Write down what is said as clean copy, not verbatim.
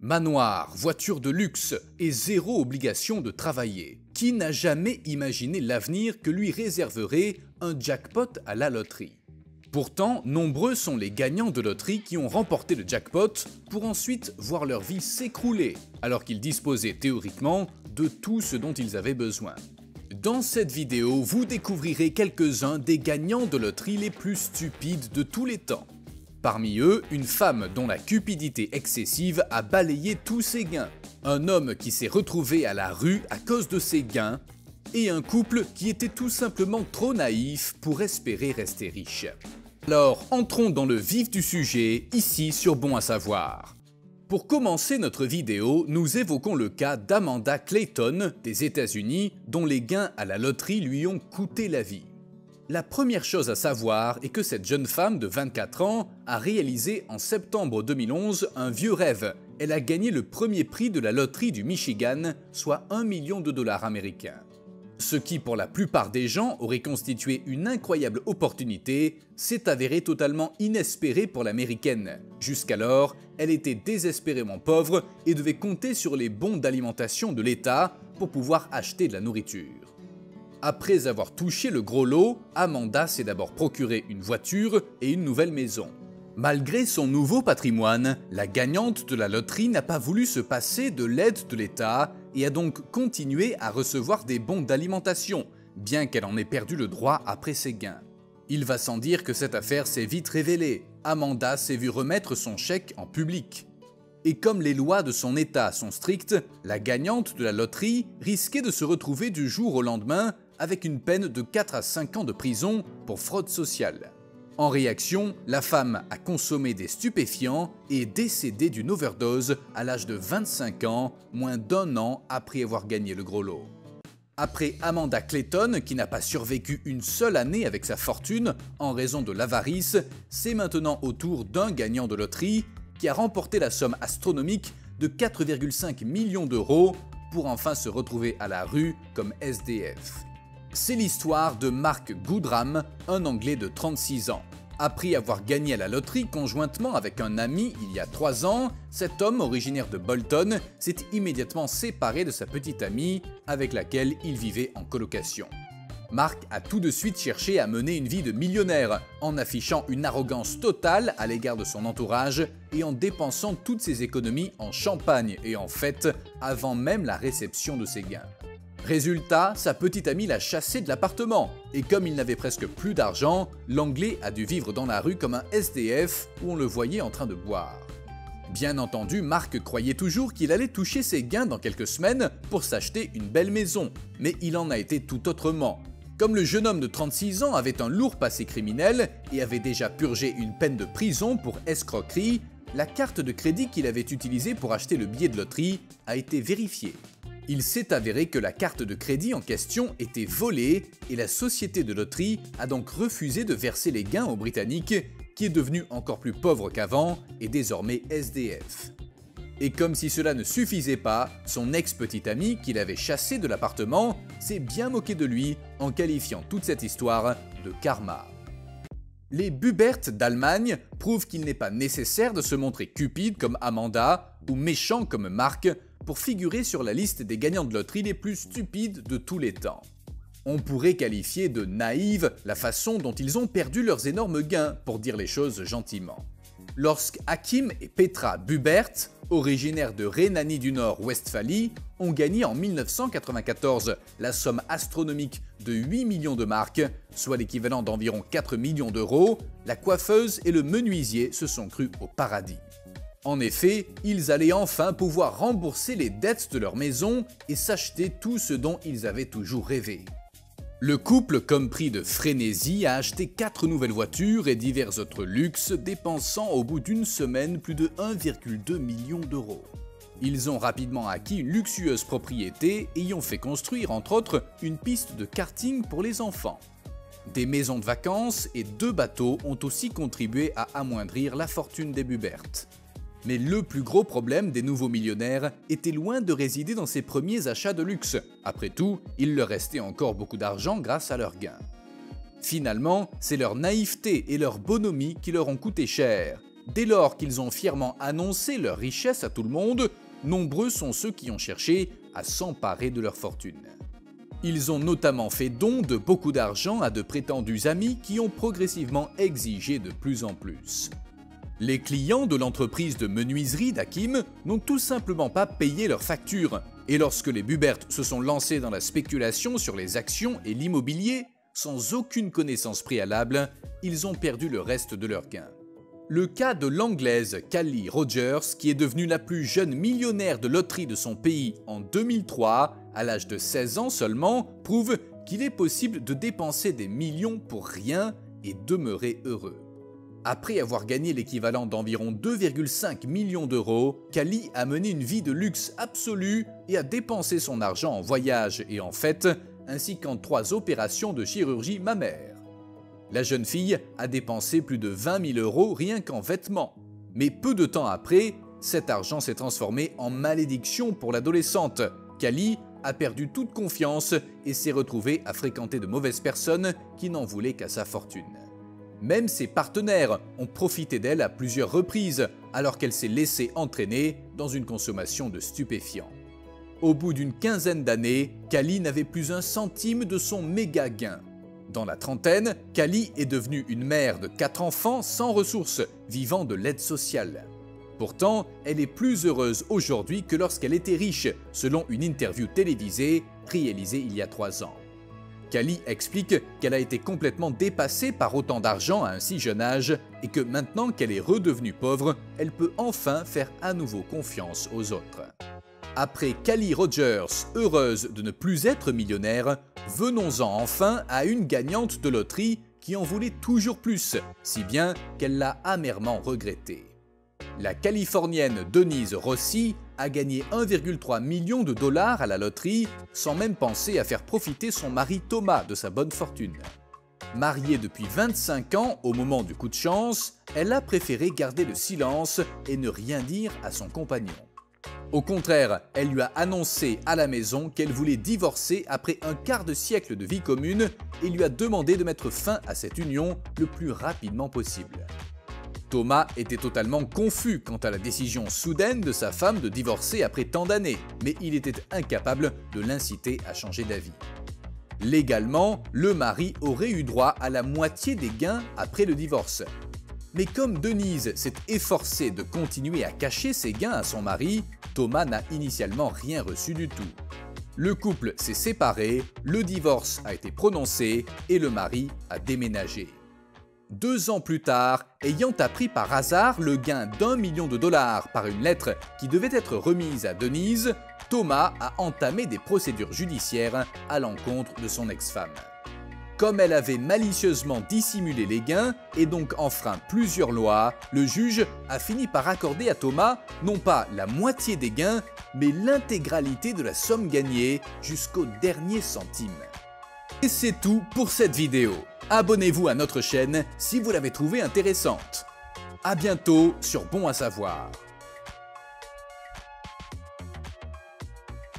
Manoir, voiture de luxe et zéro obligation de travailler. Qui n'a jamais imaginé l'avenir que lui réserverait un jackpot à la loterie? Pourtant, nombreux sont les gagnants de loterie qui ont remporté le jackpot pour ensuite voir leur vie s'écrouler, alors qu'ils disposaient théoriquement de tout ce dont ils avaient besoin. Dans cette vidéo, vous découvrirez quelques-uns des gagnants de loterie les plus stupides de tous les temps. Parmi eux, une femme dont la cupidité excessive a balayé tous ses gains, un homme qui s'est retrouvé à la rue à cause de ses gains, et un couple qui était tout simplement trop naïf pour espérer rester riche. Alors, entrons dans le vif du sujet, ici sur Bon à savoir. Pour commencer notre vidéo, nous évoquons le cas d'Amanda Clayton des États-Unis, dont les gains à la loterie lui ont coûté la vie. La première chose à savoir est que cette jeune femme de 24 ans a réalisé en septembre 2011 un vieux rêve. Elle a gagné le premier prix de la loterie du Michigan, soit 1 million de dollars américains. Ce qui pour la plupart des gens aurait constitué une incroyable opportunité, s'est avéré totalement inespéré pour l'américaine. Jusqu'alors, elle était désespérément pauvre et devait compter sur les bons d'alimentation de l'État pour pouvoir acheter de la nourriture. Après avoir touché le gros lot, Amanda s'est d'abord procuré une voiture et une nouvelle maison. Malgré son nouveau patrimoine, la gagnante de la loterie n'a pas voulu se passer de l'aide de l'État et a donc continué à recevoir des bons d'alimentation, bien qu'elle en ait perdu le droit après ses gains. Il va sans dire que cette affaire s'est vite révélée. Amanda s'est vue remettre son chèque en public. Et comme les lois de son État sont strictes, la gagnante de la loterie risquait de se retrouver du jour au lendemain avec une peine de 4 à 5 ans de prison pour fraude sociale. En réaction, la femme a consommé des stupéfiants et est décédée d'une overdose à l'âge de 25 ans, moins d'1 an après avoir gagné le gros lot. Après Amanda Clayton, qui n'a pas survécu une seule année avec sa fortune en raison de l'avarice, c'est maintenant au tour d'un gagnant de loterie qui a remporté la somme astronomique de 4,5 millions d'euros pour enfin se retrouver à la rue comme SDF. C'est l'histoire de Mark Goodram, un Anglais de 36 ans. Après avoir gagné à la loterie conjointement avec un ami il y a 3 ans, cet homme originaire de Bolton s'est immédiatement séparé de sa petite amie avec laquelle il vivait en colocation. Mark a tout de suite cherché à mener une vie de millionnaire, en affichant une arrogance totale à l'égard de son entourage et en dépensant toutes ses économies en champagne et en fêtes avant même la réception de ses gains. Résultat, sa petite amie l'a chassé de l'appartement, et comme il n'avait presque plus d'argent, l'Anglais a dû vivre dans la rue comme un SDF où on le voyait en train de boire. Bien entendu, Mark croyait toujours qu'il allait toucher ses gains dans quelques semaines pour s'acheter une belle maison, mais il en a été tout autrement. Comme le jeune homme de 36 ans avait un lourd passé criminel et avait déjà purgé une peine de prison pour escroquerie, la carte de crédit qu'il avait utilisée pour acheter le billet de loterie a été vérifiée. Il s'est avéré que la carte de crédit en question était volée et la société de loterie a donc refusé de verser les gains au Britannique qui est devenu encore plus pauvre qu'avant et désormais SDF. Et comme si cela ne suffisait pas, son ex-petite amie qu'il avait chassé de l'appartement s'est bien moqué de lui en qualifiant toute cette histoire de karma. Les Bubert d'Allemagne prouvent qu'il n'est pas nécessaire de se montrer cupide comme Amanda ou méchant comme Mark pour figurer sur la liste des gagnants de loterie les plus stupides de tous les temps. On pourrait qualifier de naïve la façon dont ils ont perdu leurs énormes gains, pour dire les choses gentiment. Lorsque Hakim et Petra Bubert, originaires de Rhénanie du Nord-Westphalie, ont gagné en 1994 la somme astronomique de 8 millions de marks, soit l'équivalent d'environ 4 millions d'euros, la coiffeuse et le menuisier se sont crus au paradis. En effet, ils allaient enfin pouvoir rembourser les dettes de leur maison et s'acheter tout ce dont ils avaient toujours rêvé. Le couple, comme pris de frénésie, a acheté 4 nouvelles voitures et divers autres luxes, dépensant au bout d'une semaine plus de 1,2 million d'euros. Ils ont rapidement acquis une luxueuse propriété et y ont fait construire entre autres une piste de karting pour les enfants. Des maisons de vacances et 2 bateaux ont aussi contribué à amoindrir la fortune des Bubert. Mais le plus gros problème des nouveaux millionnaires était loin de résider dans ces premiers achats de luxe. Après tout, il leur restait encore beaucoup d'argent grâce à leurs gains. Finalement, c'est leur naïveté et leur bonhomie qui leur ont coûté cher. dès lors qu'ils ont fièrement annoncé leur richesse à tout le monde, nombreux sont ceux qui ont cherché à s'emparer de leur fortune. Ils ont notamment fait don de beaucoup d'argent à de prétendus amis qui ont progressivement exigé de plus en plus. Les clients de l'entreprise de menuiserie d'Hakim n'ont tout simplement pas payé leurs factures, et lorsque les Bubert se sont lancés dans la spéculation sur les actions et l'immobilier, sans aucune connaissance préalable, ils ont perdu le reste de leurs gains. Le cas de l'Anglaise Callie Rogers, qui est devenue la plus jeune millionnaire de loterie de son pays en 2003, à l'âge de 16 ans seulement, prouve qu'il est possible de dépenser des millions pour rien et demeurer heureux. Après avoir gagné l'équivalent d'environ 2,5 millions d'euros, Callie a mené une vie de luxe absolu et a dépensé son argent en voyages et en fêtes, ainsi qu'en 3 opérations de chirurgie mammaire. La jeune fille a dépensé plus de 20 000 euros rien qu'en vêtements. Mais peu de temps après, cet argent s'est transformé en malédiction pour l'adolescente. Callie a perdu toute confiance et s'est retrouvée à fréquenter de mauvaises personnes qui n'en voulaient qu'à sa fortune. Même ses partenaires ont profité d'elle à plusieurs reprises, alors qu'elle s'est laissée entraîner dans une consommation de stupéfiants. Au bout d'une quinzaine d'années, Callie n'avait plus un centime de son méga gain. Dans la trentaine, Callie est devenue une mère de 4 enfants sans ressources, vivant de l'aide sociale. Pourtant, elle est plus heureuse aujourd'hui que lorsqu'elle était riche, selon une interview télévisée réalisée il y a 3 ans. Callie explique qu'elle a été complètement dépassée par autant d'argent à un si jeune âge et que maintenant qu'elle est redevenue pauvre, elle peut enfin faire à nouveau confiance aux autres. Après Callie Rogers, heureuse de ne plus être millionnaire, venons-en enfin à une gagnante de loterie qui en voulait toujours plus, si bien qu'elle l'a amèrement regretté. La Californienne Denise Rossi a gagné 1,3 million de dollars à la loterie sans même penser à faire profiter son mari Thomas de sa bonne fortune. Mariée depuis 25 ans au moment du coup de chance, elle a préféré garder le silence et ne rien dire à son compagnon. Au contraire, elle lui a annoncé à la maison qu'elle voulait divorcer après un quart de siècle de vie commune et lui a demandé de mettre fin à cette union le plus rapidement possible. Thomas était totalement confus quant à la décision soudaine de sa femme de divorcer après tant d'années, mais il était incapable de l'inciter à changer d'avis. Légalement, le mari aurait eu droit à la moitié des gains après le divorce. Mais comme Denise s'est efforcée de continuer à cacher ses gains à son mari, Thomas n'a initialement rien reçu du tout. Le couple s'est séparé, le divorce a été prononcé et le mari a déménagé. 2 ans plus tard, ayant appris par hasard le gain d'1 million de dollars par une lettre qui devait être remise à Denise, Thomas a entamé des procédures judiciaires à l'encontre de son ex-femme. Comme elle avait malicieusement dissimulé les gains et donc enfreint plusieurs lois, le juge a fini par accorder à Thomas non pas la moitié des gains, mais l'intégralité de la somme gagnée jusqu'au dernier centime. Et c'est tout pour cette vidéo. Abonnez-vous à notre chaîne si vous l'avez trouvée intéressante. A bientôt sur Bon à savoir.